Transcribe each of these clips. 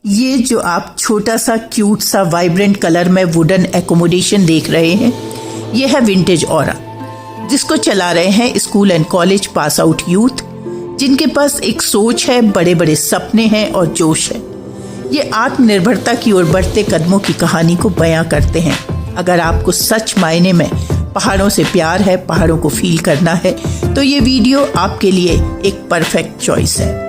ये जो आप छोटा सा क्यूट सा वाइब्रेंट कलर में वुडन एकोमोडेशन देख रहे हैं, ये है विंटेज ऑरा, जिसको चला रहे हैं school and college pass out youth, जिनके पास एक सोच है, बड़े बड़े सपने हैं और जोश है। ये आत्मनिर्भरता की ओर बढ़ते कदमों की कहानी को बयां करते हैं। अगर आपको सच मायने में पहाड़ों से प्यार है, पहाड़ों को फील करना है, तो ये वीडियो आपके लिए एक परफेक्ट चॉइस है।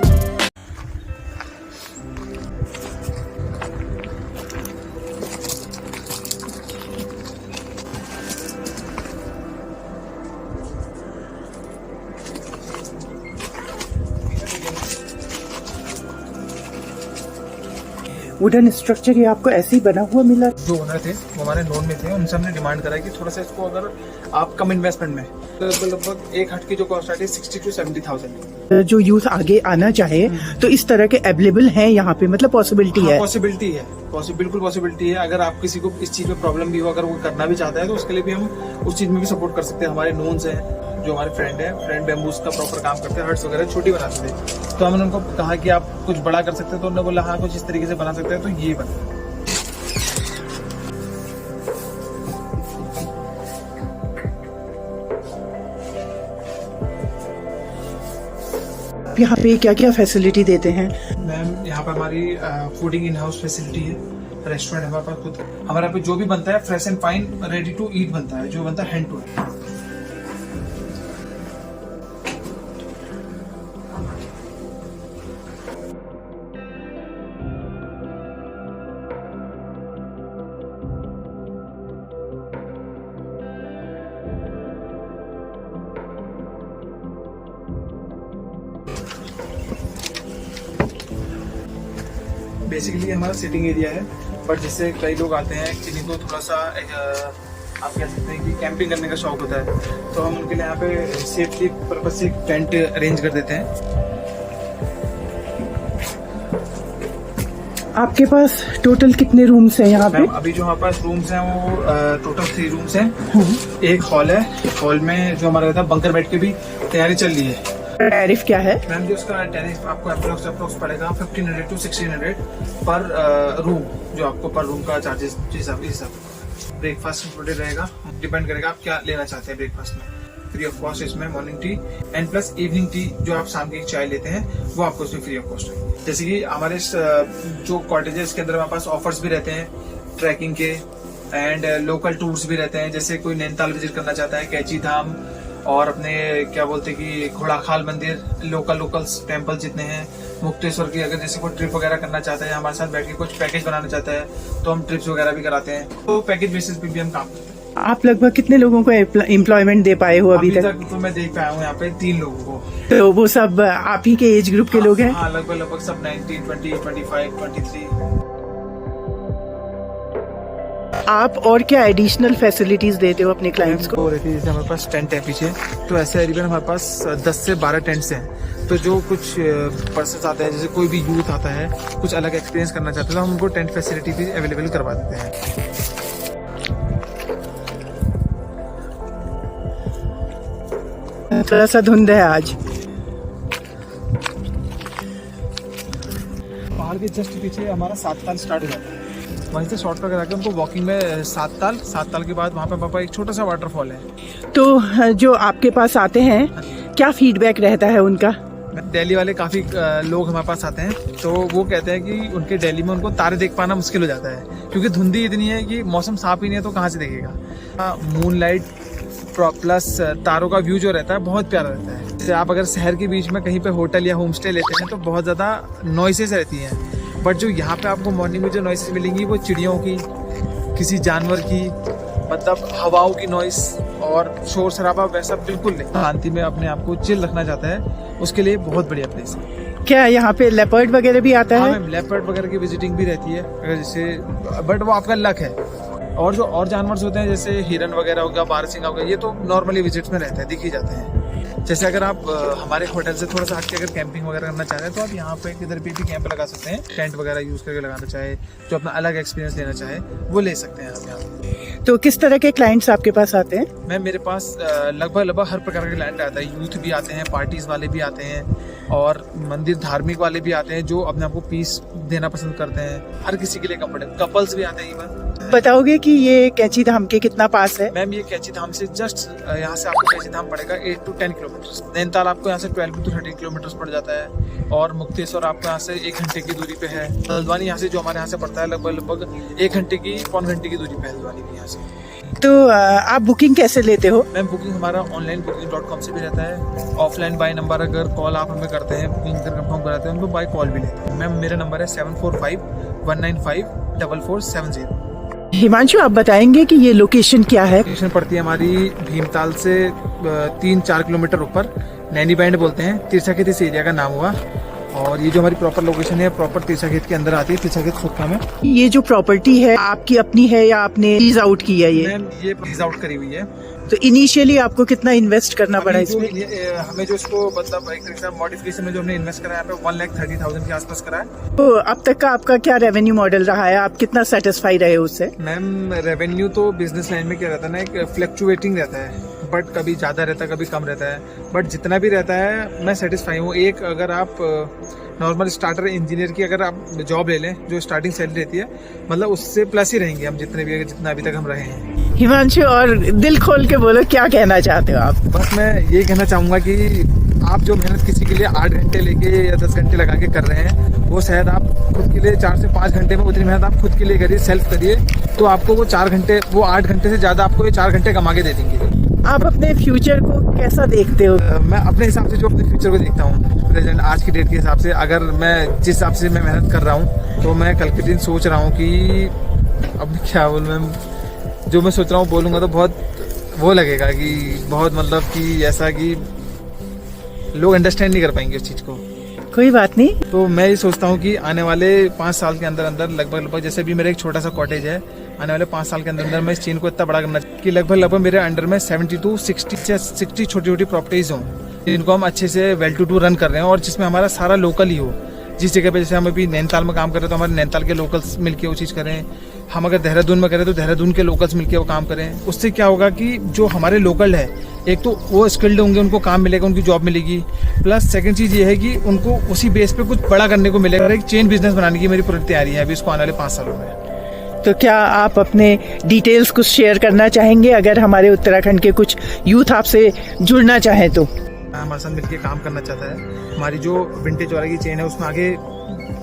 वुडन स्ट्रक्चर ये आपको ऐसे ही बना हुआ मिला? जो ओनर थे वो हमारे नोन में थे, उनसे हमने डिमांड करा कि थोड़ा सा इसको अगर आप कम इन्वेस्टमेंट में तो लगभग एक हट की जो कॉस्ट आती है 60 to 70,000। जो यूथ आगे आना चाहे तो इस तरह के अवेलेबल हैं यहाँ पे, मतलब पॉसिबिलिटी है? पॉसिबिलिटी है, बिल्कुल पॉसिबिलिटी है। अगर आप किसी को इस चीज में प्रॉब्लम भी हो, अगर वो करना भी चाहता है तो उसके लिए भी हम उस चीज में भी सपोर्ट कर सकते हैं। हमारे नोन्स हैं, जो हमारे फ्रेंड बैम्बूज का प्रॉपर काम करते हैं, हट्स वगैरह छोटी बनाते थे, तो हमने उनको कहा कि आप कुछ बड़ा कर सकते हैं, तो उन्होंने बोला हाँ कुछ इस तरीके से बना सकते हैं, तो ये बना। यहाँ पे क्या क्या फैसिलिटी देते हैं? मैम यहाँ पर हमारी फूडिंग इन हाउस फैसिलिटी है, रेस्टोरेंट हमारे पास खुद, हमारे यहाँ पे जो भी बनता है fresh and fine ready to eat बनता है, जो बनता है हैंड टू हैंड। बेसिकली हमारा सिटिंग एरिया है, बट जिससे कई लोग आते हैं जिनको थोड़ा सा आप कह सकते हैं कि कैंपिंग करने का शौक होता है, तो हम उनके लिए यहाँ पे सेफ्टी पर्पज से टेंट अरेंज कर देते हैं। आपके पास टोटल कितने रूम्स हैं यहाँ पे? अभी जो हमारे पास रूम्स हैं वो टोटल 3 रूम्स हैं। एक हॉल है, हॉल में जो हमारा रहता है बंकर बेड की भी तैयारी चल रही है। टैरिफ क्या है? मैम जी उसका टैरिफ आपको अप्रोक्स पड़ेगा 1500 to 1600 पर रूम, जो आपको पर रूम का चार्जेस हिसाब। ब्रेकफास्ट इंक्लूडेड रहेगा, डिपेंड करेगा आप क्या लेना चाहते हैं ब्रेकफास्ट में। फ्री ऑफ कॉस्ट इसमें morning tea and plus evening tea, जो आप शाम की चाय लेते हैं वो आपको इसमें फ्री ऑफ कॉस्ट है। जैसे कि हमारे जो कॉटेजेस के अंदर हमारे पास ऑफर्स भी रहते हैं ट्रैकिंग के, एंड लोकल टूर्स भी रहते हैं। जैसे कोई नैनीताल विजिट करना चाहता है, कैची धाम और अपने क्या बोलते हैं कि घोड़ाखाल मंदिर, लोकल टेम्पल जितने हैं, मुक्तेश्वर की, अगर जैसे कोई ट्रिप वगैरह करना चाहता है, हमारे साथ बैठ के कुछ पैकेज बनाना चाहता है, तो हम ट्रिप्स वगैरह भी कराते हैं, तो पैकेज बेसिस पे भी हम काम करते हैं। आप लगभग कितने लोगों को एम्प्लॉयमेंट दे पाए हो अभी तक? तो मैं देख पाया हूँ यहाँ पे 3 लोगों को। तो वो सब आप ही के एज ग्रुप के लोग हैं? हाँ, लगभग सब 19, 20, 25, 23। आप और क्या एडिशनल फैसिलिटीज देते हो अपने क्लाइंट्स को? जैसे हमारे पास टेंट है पीछे, तो ऐसे करीबन हमारे पास 10 से 12 टेंट्स हैं। तो जो कुछ पर्सन्स आते हैं, जैसे कोई भी यूथ आता है कुछ अलग एक्सपीरियंस करना चाहते हैं, तो हम उनको टेंट फैसिलिटी भी अवेलेबल करवा देते हैं। थोड़ा सा धुंध है आज। पहाड़ के जस्ट पीछे हमारा 7 ताल स्टार्ट हो जाता है, वहीं से शॉर्ट कट आके उनको वॉकिंग में 7 ताल के बाद वहाँ पे पापा एक छोटा सा वाटरफॉल है। तो जो आपके पास आते हैं, क्या फीडबैक रहता है उनका? दिल्ली वाले काफी लोग हमारे पास आते हैं, तो वो कहते हैं कि उनके दिल्ली में उनको तारे देख पाना मुश्किल हो जाता है, क्योंकि धुंधी इतनी है कि मौसम साफ ही नहीं है, तो कहाँ से देखेगा। मूनलाइट प्लस तारों का व्यू जो रहता है बहुत प्यारा रहता है। जैसे आप अगर शहर के बीच में कहीं पे होटल या होम स्टे लेते हैं तो बहुत ज़्यादा नॉइसेस रहती हैं, बट जो यहाँ पे आपको मॉर्निंग में जो नॉइसेस मिलेंगी वो चिड़ियों की, किसी जानवर की, मतलब हवाओं की नॉइस और शोर शराबा वैसा बिल्कुल नहीं। शांति में अपने आप को चिल रखना चाहता है, उसके लिए बहुत बढ़िया प्लेस है। क्या यहाँ पे लेपर्ड वगैरह भी आता है? हाँ मैम, लेपर्ड वगैरह की विजिटिंग भी रहती है, अगर जैसे, बट वो आपका लक है। और जो और जानवर होते हैं जैसे हिरन वगैरह हो गया, बारहसिंगा हो गया, ये तो नॉर्मली विजिट्स में रहते हैं, दिख ही जाते हैं। जैसे अगर आप हमारे होटल से थोड़ा सा हट के अगर कैंपिंग वगैरह करना चाह रहे हैं, तो आप यहाँ पे किधर भी कैंप लगा सकते हैं, टेंट वगैरह यूज़ करके लगाना चाहे, जो अपना अलग एक्सपीरियंस लेना चाहे वो ले सकते हैं आप यहाँ। तो किस तरह के क्लाइंट्स आपके पास आते हैं? मैम मेरे पास लगभग हर प्रकार का क्लाइंट आता है। यूथ भी आते हैं, पार्टीज वाले भी आते हैं और मंदिर धार्मिक वाले भी आते हैं जो अपने आप को पीस देना पसंद करते हैं। हर किसी के लिए कंफर्टेबल, कपल्स भी आते हैं इवन। बताओगे कि ये कैंची धाम के कितना पास है? मैम ये कैंची धाम से जस्ट यहाँ से आपको कैंची धाम पड़ेगा 8 to 10 किलोमीटर। नैनीताल आपको यहाँ से 12 to 13 किलोमीटर पड़ जाता है और मुक्तेश्वर आपको यहाँ से 1 घंटे की दूरी पे है। हल्द्वानी यहाँ से जो हमारे यहाँ से पड़ता है लगभग 1 घंटे की, पौन घंटे की दूरी पे है हल्द्वानी भी यहाँ से। तो आप बुकिंग कैसे लेते हो? मैम बुकिंग हमारा ऑनलाइन booking.com से भी रहता है। ऑफलाइन बाय नंबर अगर कॉल आप हमें करते हैं, बुकिंग कंफर्म कराते हैं, हम लोग बाय कॉल भी लेते हैं। मैम मेरा नंबर है 7451954470। हिमांशु, आप बताएंगे कि ये लोकेशन क्या है? लोकेशन पड़ती है हमारी भीमताल से 3-4 किलोमीटर ऊपर, नैनी बैंड बोलते हैं। तिरछाखेत इस एरिया का नाम हुआ और ये जो हमारी प्रॉपर लोकेशन है प्रॉपर तिरछाखेत के अंदर आती है, तिरछाखेत खुदका में। ये जो प्रॉपर्टी है आपकी अपनी है या आपने लीज आउट की है? मैम ये लीज आउट करी हुई है। तो इनिशियली आपको कितना इन्वेस्ट करना पड़ा इसमें? हमें जो इसको मतलब एक तरह से मॉडिफिकेशन में जो हमने इन्वेस्ट करा है 1,30,000 के आसपास करा है। तो अब तक का आपका क्या रेवेन्यू मॉडल रहा है? आप कितना सेटिस्फाई रहे उससे? मैम रेवेन्यू तो बिजनेस लाइन में क्या रहता है ना, एक फ्लक्चुएटिंग रहता है, बट कभी ज़्यादा रहता है कभी कम रहता है, बट जितना भी रहता है मैं सेटिस्फाई हूँ। एक अगर आप नॉर्मल स्टार्टर इंजीनियर की अगर आप जॉब ले लें जो स्टार्टिंग सैलरी रहती है, मतलब उससे प्लस ही रहेंगे हम जितना अभी तक हम रहे हैं। हिमांशु, और दिल खोल के बोलो, क्या कहना चाहते हो आप? बस मैं ये कहना चाहूँगा कि आप जो मेहनत किसी के लिए 8 घंटे लेके या 10 घंटे लगा के कर रहे हैं, वो शायद आप खुद के लिए 4 से 5 घंटे में उतनी मेहनत आप खुद के लिए करिए, सेल्फ करिए, तो आपको वो 4 घंटे, वो 8 घंटे से ज़्यादा आपको ये 4 घंटे कमा के दे देंगे। आप अपने फ्यूचर को कैसा देखते हो? मैं अपने हिसाब से जो अपने फ्यूचर को देखता हूँ प्रेजेंट आज की डेट के हिसाब से, अगर मैं जिस हिसाब से मैं मेहनत कर रहा हूँ तो मैं कल के दिन सोच रहा हूँ कि अब क्या बोल, मैं जो मैं सोच रहा हूँ बोलूँगा तो बहुत वो लगेगा कि बहुत मतलब कि ऐसा कि लोग अंडरस्टैंड नहीं कर पाएंगे उस चीज़ को। कोई बात नहीं। तो मैं ये सोचता हूँ कि आने वाले 5 साल के अंदर अंदर लगभग जैसे भी मेरा एक छोटा सा कॉटेज है, आने वाले 5 साल के अंदर अंदर मैं इस चेन को इतना बड़ा करना कि लगभग मेरे अंडर में 70 to 60 छोटी छोटी प्रॉपर्टीज हों, जिनको हम अच्छे से वेल टू रन कर रहे हैं और जिसमें हमारा सारा लोकल ही हो। जिस जगह पे जैसे हम अभी नैनीताल में काम कर रहे हैं तो हमारे नैनीताल के लोकल्स मिलके वो चीज़ करें। हम अगर देहरादून में करें तो देहरादून के लोकल्स मिलके वो काम करें। उससे क्या होगा कि जो हमारे लोकल है, एक तो वो स्किल्ड होंगे, उनको काम मिलेगा, उनकी जॉब मिलेगी, प्लस सेकंड चीज़ ये है कि उनको उसी बेस पे कुछ बड़ा करने को मिलेगा। एक चेन बिजनेस बनाने की मेरी पूरी तैयारी है अभी इसको आने वाले 5 सालों में। तो क्या आप अपने डिटेल्स कुछ शेयर करना चाहेंगे अगर हमारे उत्तराखंड के कुछ यूथ आपसे जुड़ना चाहें तो? हमारे साथ मिलकर काम करना चाहता है, हमारी जो विंटेज ऑरा की चेन है उसमें आगे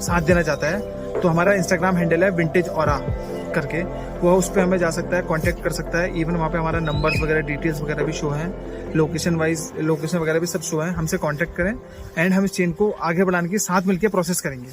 साथ देना चाहता है, तो हमारा इंस्टाग्राम हैंडल है विंटेज ऑरा करके, वो उस पर हमें जा सकता है, कांटेक्ट कर सकता है। इवन वहाँ पे हमारा नंबर्स वगैरह डिटेल्स वगैरह भी शो हैं, लोकेशन वगैरह भी सब शो है। हमसे कांटेक्ट करें एंड हम इस चेन को आगे बढ़ाने के साथ मिलकर प्रोसेस करेंगे।